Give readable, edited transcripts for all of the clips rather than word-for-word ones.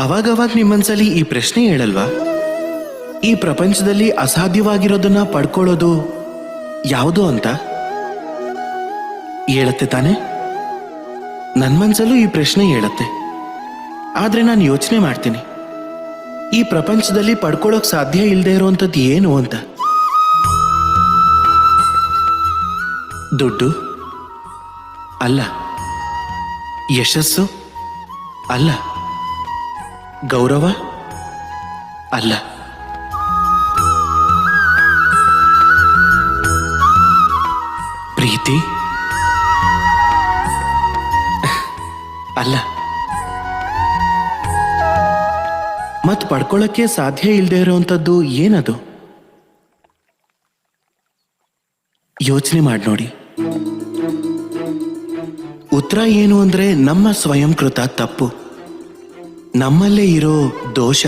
ಅವಾಗವಾಗ ನಿಮ್ಮನ್ಸಲಿ ಈ ಪ್ರಶ್ನೆ ಹೇಳಲ್ವಾ, ಈ ಪ್ರಪಂಚದಲ್ಲಿ ಅಸಾಧ್ಯವಾಗಿರೋದನ್ನ ಪಡ್ಕೊಳ್ಳೋದು ಯಾವುದು ಅಂತ ಹೇಳತ್ತೆ ತಾನೆ? ನನ್ನ ಮನ್ಸಲ್ಲೂ ಈ ಪ್ರಶ್ನೆ ಹೇಳತ್ತೆ. ಆದ್ರೆ ನಾನು ಯೋಚನೆ ಮಾಡ್ತೀನಿ, ಈ ಪ್ರಪಂಚದಲ್ಲಿ ಪಡ್ಕೊಳ್ಳೋಕ್ ಸಾಧ್ಯ ಇಲ್ಲದೆ ಇರುವಂಥದ್ದು ಏನು ಅಂತ. ದುಡ್ಡು ಅಲ್ಲ, ಯಶಸ್ಸು ಅಲ್ಲ, ಗೌರವ ಅಲ್ಲ, ಪ್ರೀತಿ ಅಲ್ಲ. ಮತ್ ಪಡ್ಕೊಳ್ಳಕ್ಕೆ ಸಾಧ್ಯ ಇಲ್ಲದೆ ಇರುವಂಥದ್ದು ಏನದು? ಯೋಚನೆ ಮಾಡಿ ನೋಡಿ. ಉತ್ತರ ಏನು ಅಂದ್ರೆ ನಮ್ಮ ಸ್ವಯಂಕೃತ ತಪ್ಪು, ನಮ್ಮಲ್ಲೇ ಇರೋ ದೋಷ.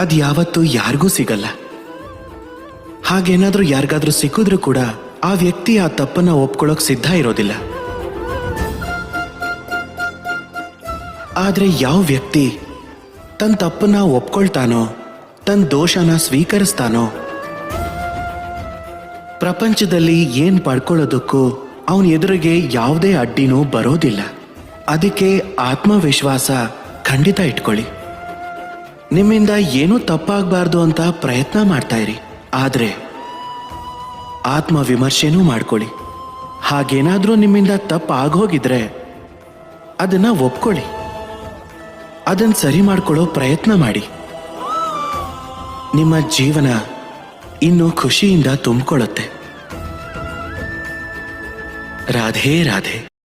ಅದ್ ಯಾವತ್ತೂ ಯಾರಿಗೂ ಸಿಗಲ್ಲ. ಹಾಗೇನಾದ್ರೂ ಯಾರಿಗಾದ್ರೂ ಸಿಕ್ಕಿದ್ರೂ ಕೂಡ ಆ ವ್ಯಕ್ತಿ ಆ ತಪ್ಪನ್ನ ಒಪ್ಕೊಳ್ಳೋಕ್ ಸಿದ್ಧ ಇರೋದಿಲ್ಲ. ಆದ್ರೆ ಯಾವ ವ್ಯಕ್ತಿ ತನ್ನ ತಪ್ಪನ್ನ ಒಪ್ಕೊಳ್ತಾನೋ, ತನ್ನ ದೋಷನ ಸ್ವೀಕರಿಸ್ತಾನೋ, ಪ್ರಪಂಚದಲ್ಲಿ ಏನ್ ಪಡ್ಕೊಳ್ಳೋದಕ್ಕೂ ಅವನ ಎದುರಿಗೆ ಯಾವುದೇ ಅಡ್ಡಿನೂ ಬರೋದಿಲ್ಲ. ಅದಕ್ಕೆ ಆತ್ಮವಿಶ್ವಾಸ ಖಂಡಿತ ಇಟ್ಕೊಳ್ಳಿ. ನಿಮ್ಮಿಂದ ಏನೂ ತಪ್ಪಾಗಬಾರ್ದು ಅಂತ ಪ್ರಯತ್ನ ಮಾಡ್ತಾ ಇರಿ. ಆದ್ರೆ ಆತ್ಮವಿಮರ್ಶೆನೂ ಮಾಡ್ಕೊಳ್ಳಿ. ಹಾಗೇನಾದ್ರೂ ನಿಮ್ಮಿಂದ ತಪ್ಪಾಗೋಗಿದ್ರೆ ಅದನ್ನ ಒಪ್ಕೊಳ್ಳಿ, ಅದನ್ನ ಸರಿ ಮಾಡ್ಕೊಳ್ಳೋ ಪ್ರಯತ್ನ ಮಾಡಿ. ನಿಮ್ಮ ಜೀವನ ಇನ್ನೂ ಖುಷಿಯಿಂದ ತುಂಬಿಕೊಳ್ಳುತ್ತೆ. ರಾಧೇ ರಾಧೆ.